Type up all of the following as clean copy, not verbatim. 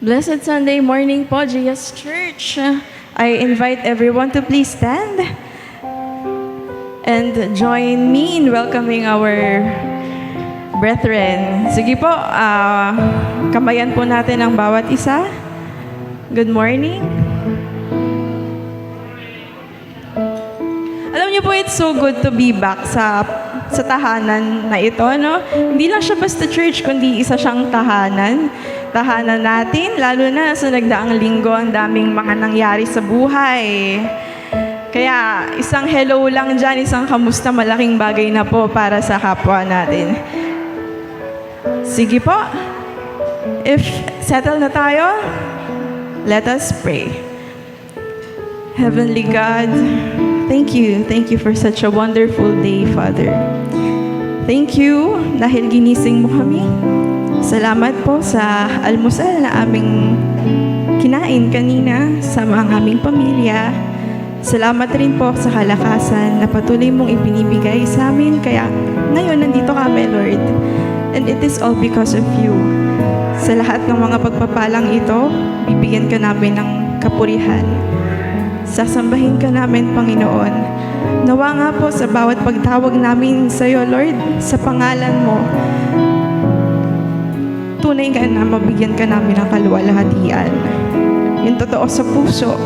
Blessed Sunday morning po, GS Church. I invite everyone to please stand and join me in welcoming our brethren. Sige po, kamayan po natin ang bawat isa. Good morning. Alam niyo po, it's so good to be back sa tahanan na ito, no? Hindi lang siya basta church, kundi isa siyang tahanan. Tahanan natin, lalo na sa nagdaang linggo, ang daming mga nangyari sa buhay. Kaya isang hello lang dyan, isang kamusta, malaking bagay na po para sa kapwa natin. Sige po, if settle na tayo, let us pray. Heavenly God, thank you for such a wonderful day, Father. Thank you dahil ginising mo kami. Salamat po sa almusal na aming kinain kanina sa mga aming pamilya. Salamat rin po sa kalakasan na patuloy mong ibinibigay sa amin. Kaya ngayon nandito kami, Lord. And it is all because of you. Sa lahat ng mga pagpapalang ito, bibigyan ka namin ng kapurihan. Sasambahin ka namin, Panginoon. Nawa nga po sa bawat pagtawag namin sa iyo, Lord, sa pangalan mo, tunay ka na mabigyan ka namin ng kaluwalhatian. Yung totoo sa puso,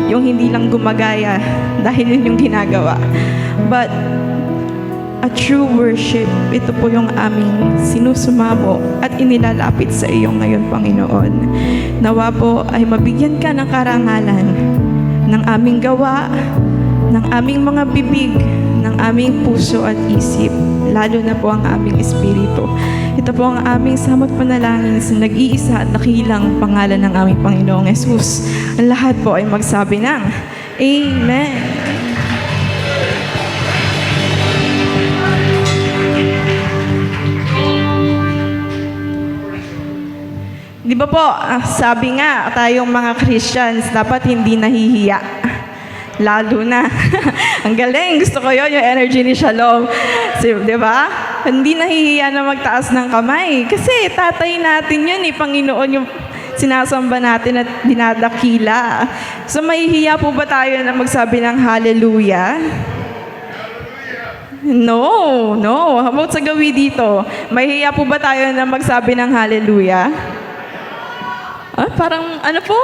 yung hindi lang gumagaya dahil yun yung ginagawa. But a true worship, ito po yung aming sinusumamo at inilalapit sa iyo ngayon, Panginoon. Nawa po ay mabigyan ka ng karangalan ng aming gawa, ng aming mga bibig, ng aming puso at isip, lalo na po ang aming espiritu. Ito po ang aming samot panalangin sa nag-iisa at dakilang pangalan ng aming Panginoong Yesus. Ang lahat po ay magsabi ng Amen. Di ba po, sabi nga tayong mga Christians, dapat hindi nahihiya. Lalo na. Ang galing. Gusto ko yun, yung energy ni Shalom. Di ba? Hindi nahihiya na magtaas ng kamay. Kasi tatay natin yun, Panginoon yung sinasamba natin at dinadakila. So, mahihiya po ba tayo na magsabi ng hallelujah? No. How about sa gawi dito? Mahihiya po ba tayo na magsabi ng hallelujah? Parang ano po?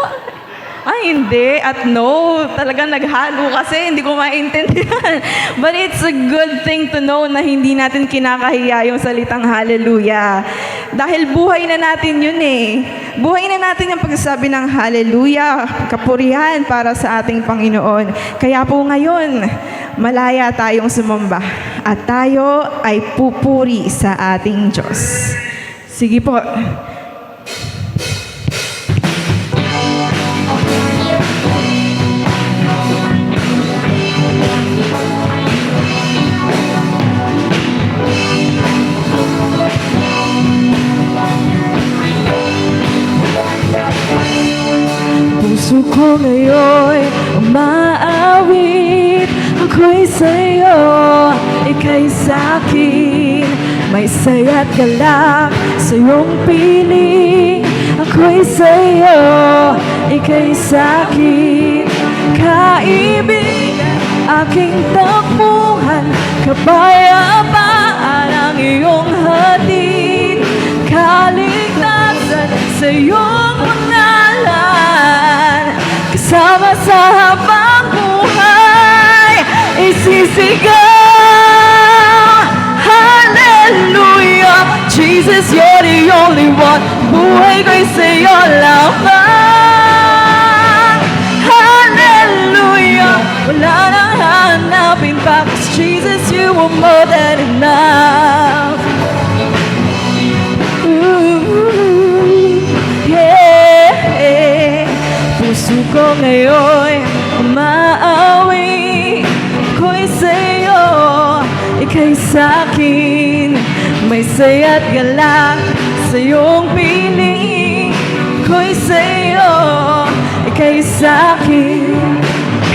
Hindi. At no. Talagang naghalo kasi. Hindi ko maintindihan. But it's a good thing to know na hindi natin kinakahiya yung salitang hallelujah. Dahil buhay na natin yun Buhay na natin yung pagsasabi ng hallelujah. Kapurihan para sa ating Panginoon. Kaya po ngayon, malaya tayong sumamba. At tayo ay pupuri sa ating Diyos. Sige po. Puso ko ngayon umaawit. Ako'y sa'yo, ika'y sa'kin. May saya't galak sa iyong piling. Ako'y sa'yo, ika'y sa'kin. Kaibigan, aking takbuhan. Kapayapaan ang iyong hatid. Kaligtasan sa iyong pangalan. Kasama sa habang buhay, isisigaw, hallelujah. Jesus, you're the only one. Buhay ko'y sa'yo lamang. Hallelujah. Wala nang hanapin pa, 'cause Jesus, you are more than enough. Puso ko ngayon umaawi. Ako'y sa'yo, ika'y sa'kin. May saya't galak sa iyong piling. Ako'y sa'yo, ika'y sa'kin.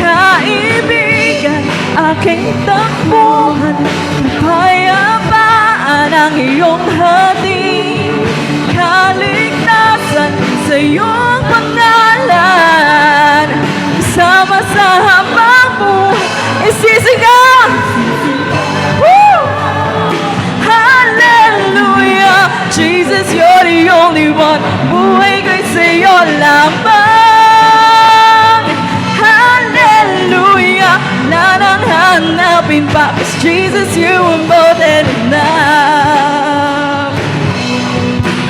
Kaibigan, aking takbuhan. Kapayapaan ang iyong hatid. Kaligtasan sa iyong sama sa habang buhay. Isisigaw! Woo! Hallelujah! Jesus, you're the only one. Buhay ko'y sa'yo lamang. Hallelujah! Wala nang hanapin pa, 'cause Jesus, you are more than enough.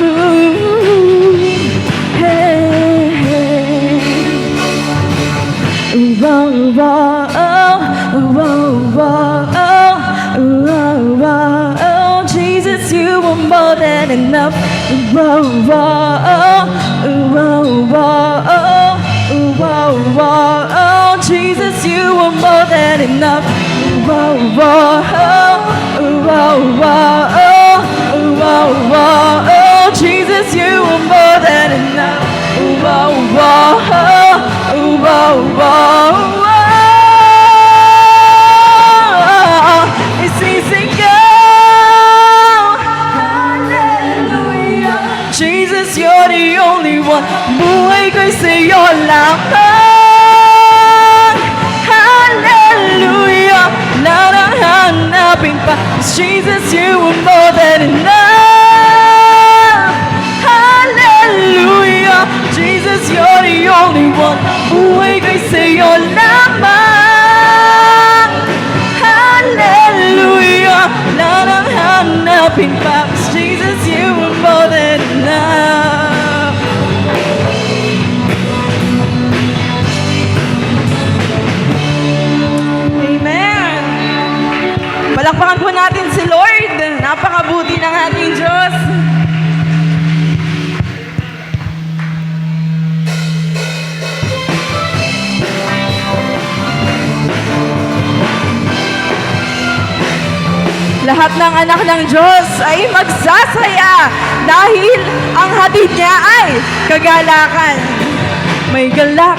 Ooh, hey, hey. Ooh, oh, oh, oh, oh, oh, oh, oh, oh, Jesus, you are more than enough. Ooh, oh, oh, oh, oh, oh, oh, oh, Jesus, you are more than enough. Whoa, whoa, oh, whoa, whoa, oh, whoa, Jesus, you are more than enough. Whoa, whoa, whoa, isisigaw. Hallelujah. Jesus, you're the only one. Buhay ko'y sa'yo lamang. Hallelujah. Wala nang hanapin pa, 'cause Jesus, you are more than enough. Hallelujah. Jesus, you're the only one. Buhay ko'y sa'yo lamang. Hallelujah. Wala nang hanapin pa, 'cause Jesus, you are more than enough. Amen. Palakpakan po natin si Lord. Napakabuti ng ating Diyos. Lahat ng anak ng Diyos ay magsasaya dahil ang hatid niya ay kagalakan. May galak,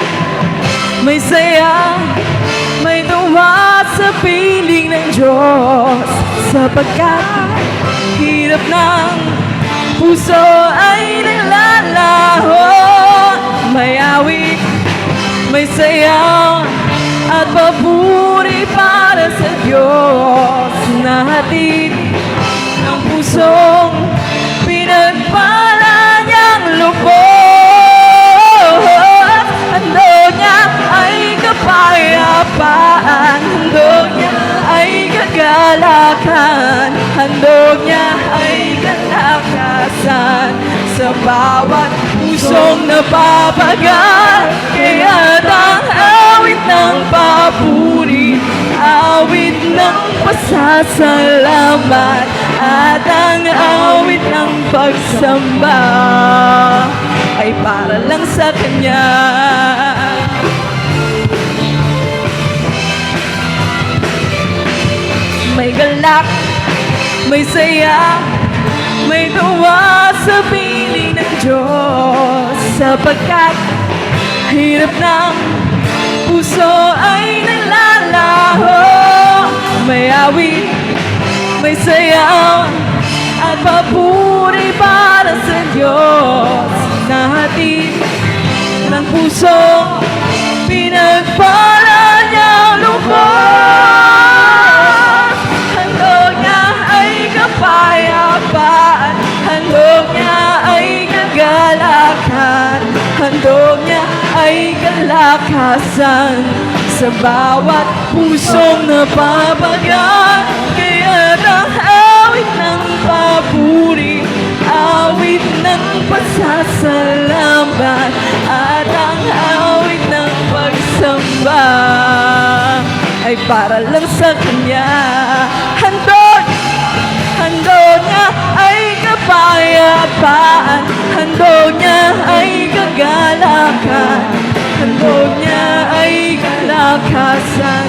may saya, may tuwa sa piling ng Diyos, sapagkat hirap ng puso ay naglalaho. May awit, may saya, at papuri para sa Diyos na hatid ng pusong pinagpala niyang lubos. Handog niya ay kapayapaan, handog niya ay kagalakan, handog niya ay kalakasan sa bawat pusong napapagal. Kaya't ang awit ng papuri, awit ng pasasalamat, at ang awit ng pagsamba ay para lang sa Kanya. May galak, may saya, may tuwa sa piling ng Diyos, sapagkat hirap ng puso ay naglalaho. May awit, may sayaw, at papuri para sa Diyos na hatid ng puso pinagpala niyang lubos. Handog niya ay kapayapaan, handog niya ay kagalakan, handog niya ay kalakasan sa bawat pusong napapagal. Kaya't ang awit ng papuri, awit ng pasasalamat, at ang awit ng pagsamba ay para lang sa Kanya. Handog, handog niya ay kapayapaan, handog niya ay kagalakan, handog niya ay kalakasan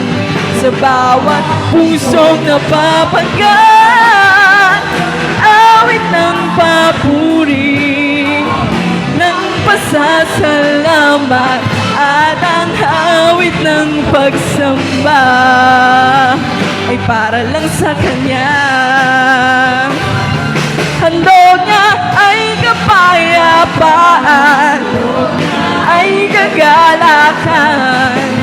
sa bawat pusong napapagal. Awit ng papuri, ng pasasalamat, at ang awit ng pagsamba ay para lang sa Kanya. Handog niya ay kapayapaan, ay kagalakan,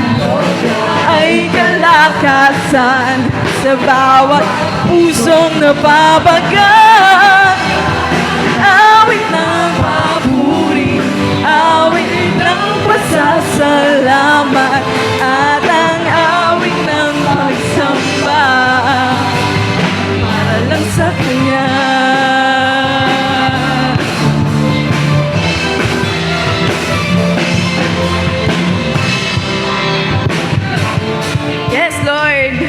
ay kalakasan sa bawat pusong nababagan. Awit ng papuri, awit ng pasasalamat, at ang awit ng pagsamba para lang sa Kanya. Yes, Lord.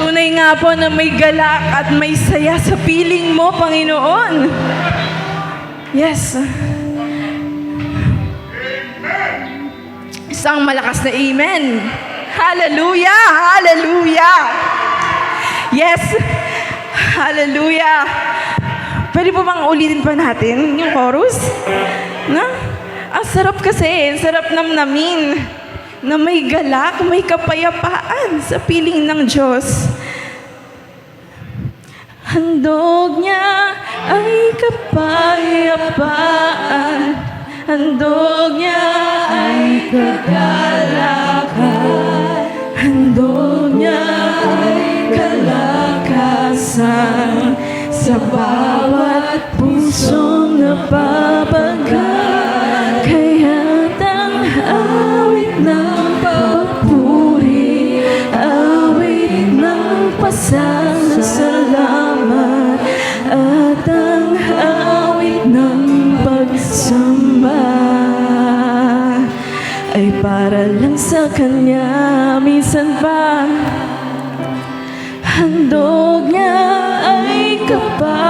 Tunay nga po na may galak at may saya sa piling mo, Panginoon. Yes. Isang malakas na amen. Hallelujah! Hallelujah! Yes! Hallelujah! Pwede po bang ulitin pa natin yung chorus? Na? Ang sarap kasi, ang sarap namnamin na may galak, may kapayapaan sa piling ng Diyos. Handog niya ay kapayapaan, handog niya ay kagalakan, handog niya ay kalakasan sa bawat pusong nababagan. Kaya't ang awit ng papuri, awit ng pasasalamat, at ang awit ng pagsamba ay para lang sa Kanya. Minsan pa handog niya ay kapayapaan,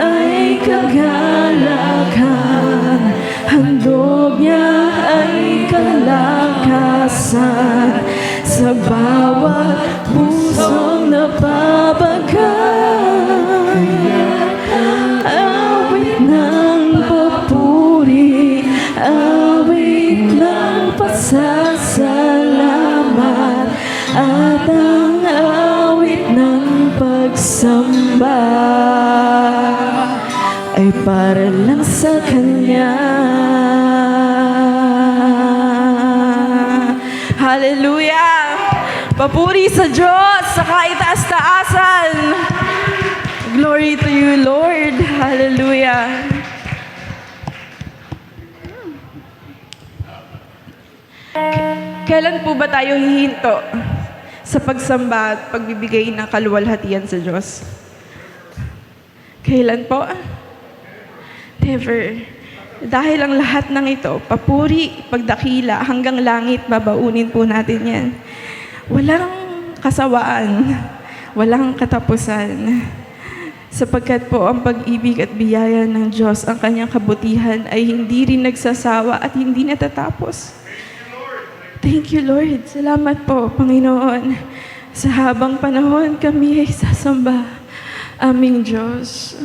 ay kagalakan, handog niya ay kalakasan sa bawat pusong nababagan. Awit ng papuri, awit ng pasasalamat, at ang awit ng pagsamba ay para lang sa Kanya. Hallelujah! Papuri sa Diyos sa kaitaas-taasan. Glory to you, Lord. Hallelujah. Kailan po ba tayo hihinto sa pagsamba at pagbibigay ng kaluwalhatian sa Diyos? Kailan po? Never. Dahil ang lahat ng ito, papuri, pagdakila, hanggang langit, babaunin po natin yan. Walang kasawaan, walang katapusan. Sapagkat po ang pag-ibig at biyaya ng Diyos, ang Kanyang kabutihan ay hindi rin nagsasawa at hindi natatapos. Thank you, Lord. Salamat po, Panginoon. Sa habang panahon kami ay sasamba aming Diyos.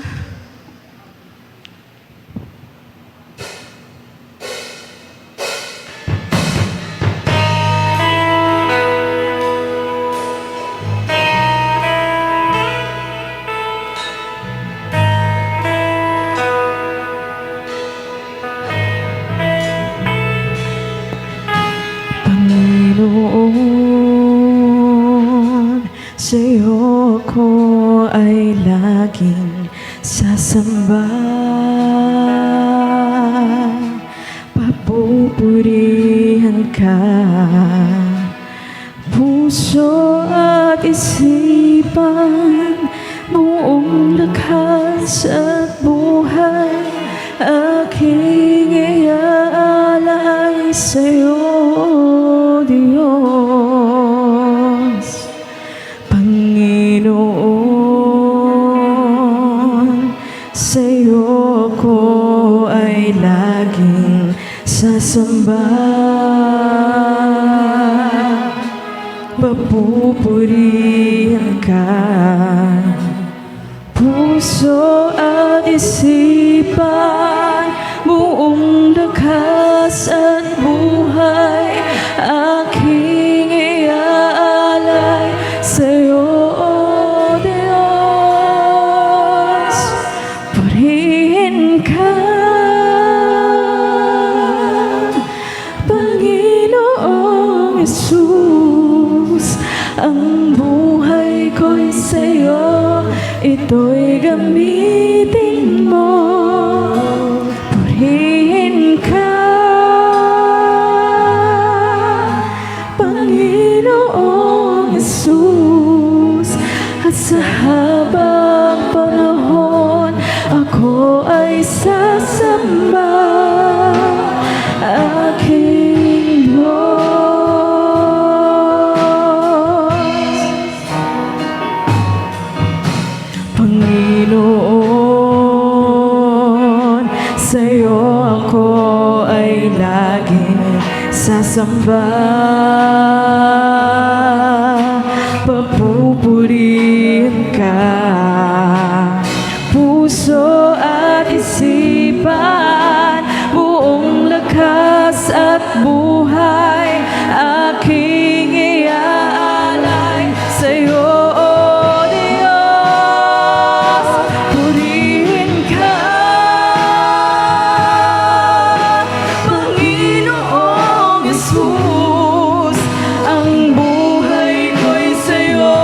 Panginoon, sa'yo ko ay laging sasamba. Papupurihan ka, puso at isipan, buong lakas at buhay, aking iaalay sa'yo, Diyos. Panginoon, sa'yo ko ay laging sasamba. Papupurihan ka, puso at isipan, buong lakas at buhay, aking iaalay sa'yo, Diyos. Purihin ka, ito'y gamitin mo. Purihin ka, Panginoong Jesus. At sa habang panahon, ako ay sasamba, aking Diyos. Panginoon, sa'yo ako ay laging sasamba, papupurihin ka, puso at isipan, buong lakas at buhay, aking iaalay sa'yo, O Diyos. Purihin ka, Panginoong Jesus. Ang buhay ko'y sa'yo,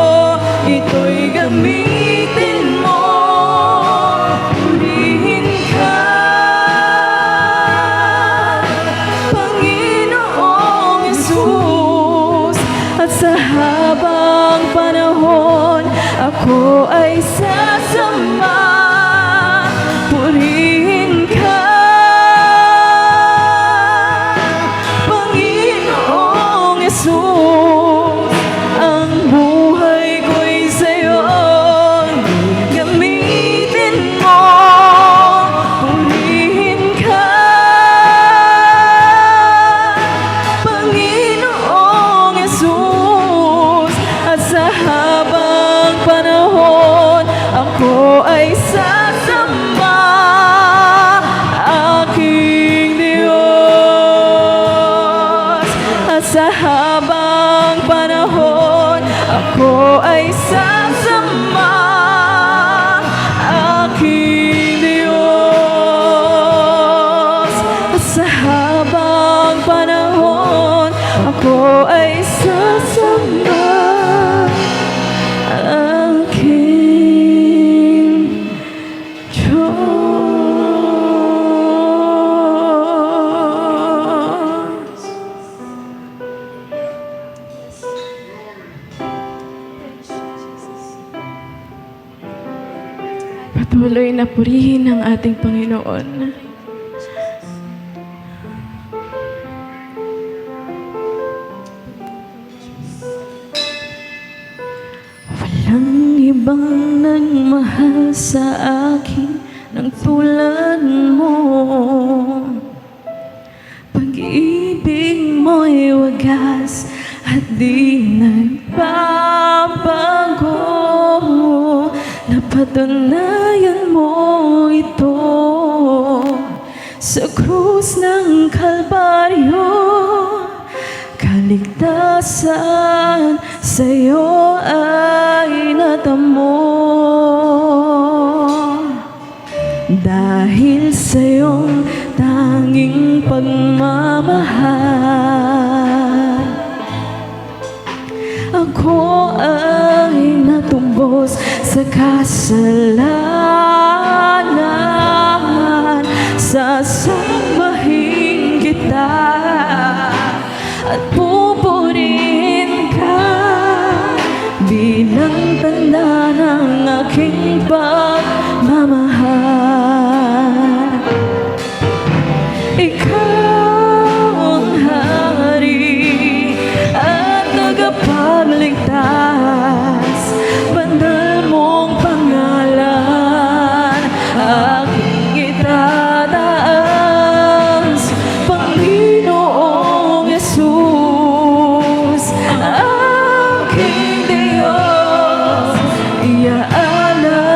ito'y gamitin mo. Purihin ka, Panginoong Jesus. At sa habang panahon, ako ay sasamba, purihin ka, Panginoong Jesus. Ang buhay ko'y sa'yo, gamitin mo. Purihin ka, Panginoong Jesus. At sa habang panahon, ako ay sasamba, aking Diyos. At sa habang panahon, ako ay sasamba, aking Diyos. At sa habang panahon, ako ay sasamba, aking Diyos. Patuloy na purihin ang ating Panginoon. Walang ibang nagmahal sa akin ng tulad mo. Pag-ibig mo'y wagas at di nagbabago. Napatunayan mo ito sa krus ng Kalbaryo. Kaligtasan sa'yo ay natamo. Dahil sa iyong tanging pagmamahal, ako ay natumbos sa kasalanan. Sasambahin kita at pupurihin ka bilang tanda ng aking pagmamahal. Ikaw ang hari at tagapagligtas, banal mong pangalan aking itataas, Panginoong Jesus, aking Diyos. Iaalay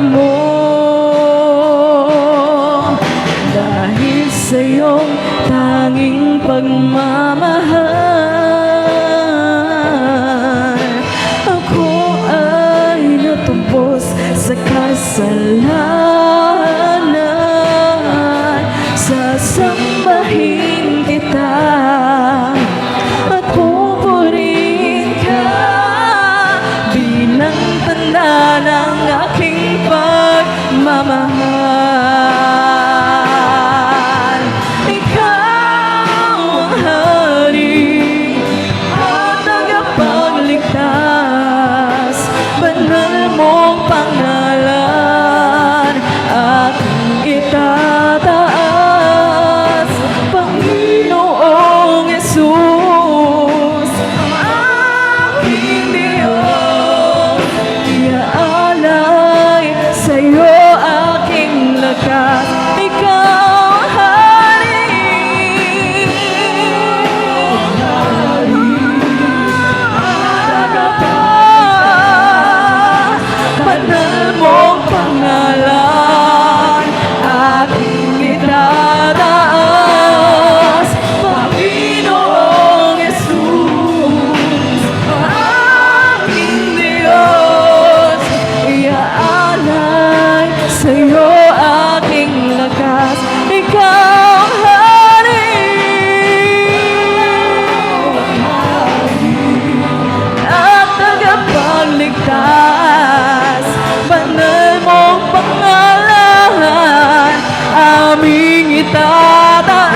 mo. Dahil sa iyong tanging pagmamahal, ako ay natubos sa kasalanan. Sasambahin kita at pupurihin ka bilang tanda ng aking pagmamahal. Ikaw ang hari at tagapagligtas, banal mong pangalan aking itataas. Panginoong Yesus, aking Diyos, iaalay sa'yo aking lakas. Ikaw ang hari, tagapagligtas, banal mong pangalan aking itataas. Panginoong Yesus, aking Diyos, iaalay sa'yo aking lakas. Ikaw ang hari at tagapagligtas, banal mong pangalan aming itataas.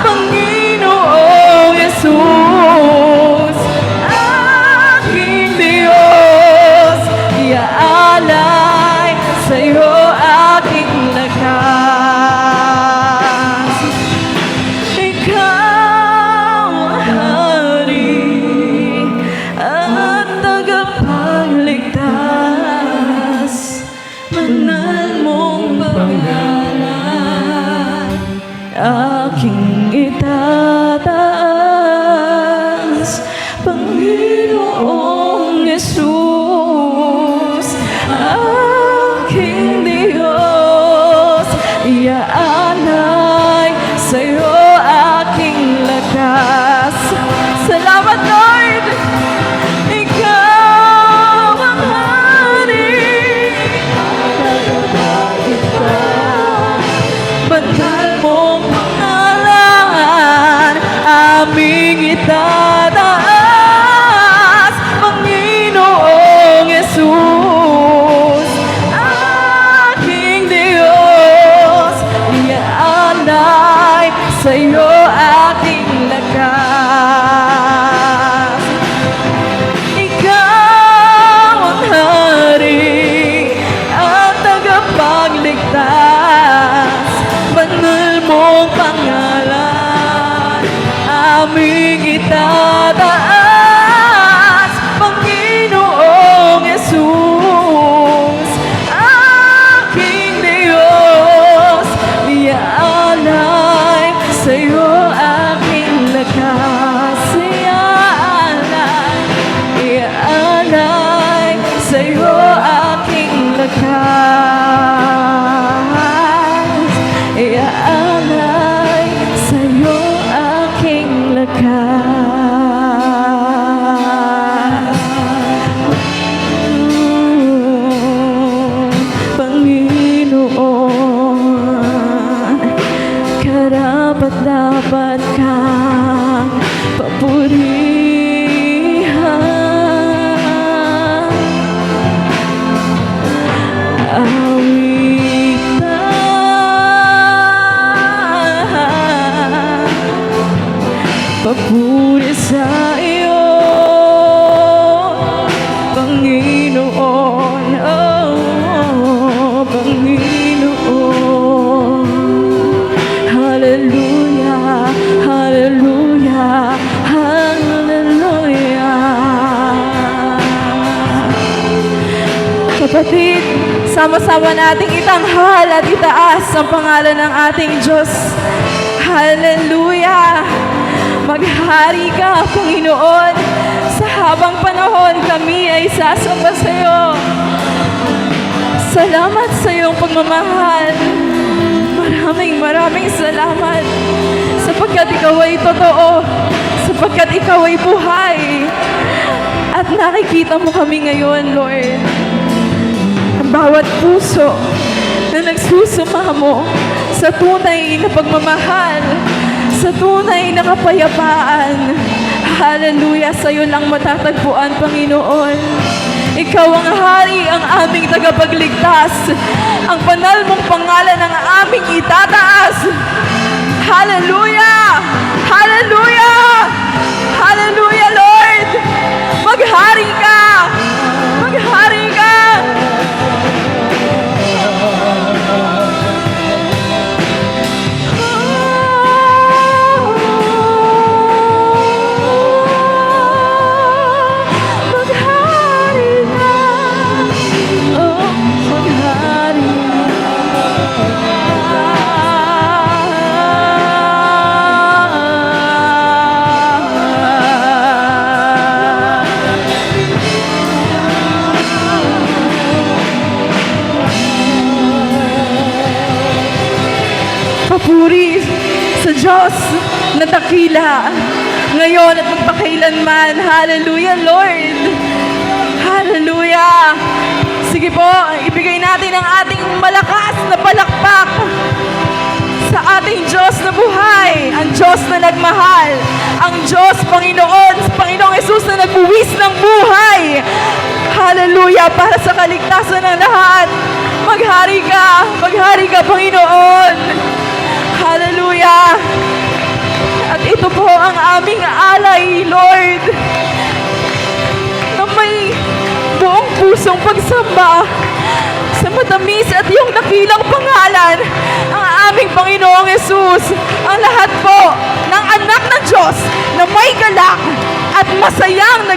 Panginoong Yesus, aking Diyos, iaalay sa'yo aking lakas. Ikaw ang hari at tagapagligtas, banal mong pangalan aking itataas. Panginoong Yesus, aking Diyos, iaalay sa'yo aking lakas. Salamat, Lord! Ikaw ang hari, banal mong pangalan aming itataas. Panginoong Yesus, aking Diyos, iaalay sa'yo aking lakas. Ikaw ang hari at tagapagligtas, banal mong pangalan aming itataas. Panginoong Yesus, aking Diyos, iaalay sa'yo aking lakas. Iaalay sa'yo aking lakas. Iaalay sa'yo aking lakas. Panginoon, karapat-dapat kang papurihan. Awitan, papuri sa iyo, Panginoon. Oh, Panginoon. Hallelujah, hallelujah, hallelujah. Kapatid, sama-sama nating itanghal at itaas ang pangalan ng ating Diyos. Hallelujah! Maghari ka, Panginoon. Sa habang panahon, kami ay sasamba sa iyo. Salamat sa iyong pagmamahal. Maraming salamat sapagkat ikaw ay totoo, sapagkat ikaw ay buhay. At nakikita mo kami ngayon, Lord. Ang bawat puso na nagsusumamo sa tunay na pagmamahal, sa tunay na kapayapaan. Hallelujah, sa iyo lang matatagpuan, Panginoon. Ikaw ang hari, ang aming tagapagligtas. Ang banal mong pangalan ang aming itataas. Hallelujah! Hallelujah! Hallelujah, Lord! Maghari ka! Maghari ka! Papuri sa Diyos na dakila ngayon at magpakailanman. Hallelujah, Lord. Hallelujah. Sige po, ibigay natin ang ating malakas na palakpak sa ating Diyos na buhay, ang Diyos na nagmahal, ang Diyos, Panginoon, Panginoong Yesus na nagbuwis ng buhay. Hallelujah, para sa kaligtasan ng lahat. Maghari ka, Panginoon. Hallelujah! At ito po ang aming alay, Lord, na may buong pusong pagsamba sa matamis at iyong nakilang pangalan, ang aming Panginoong Yesus, ang lahat po ng anak ng Diyos na may galak at masayang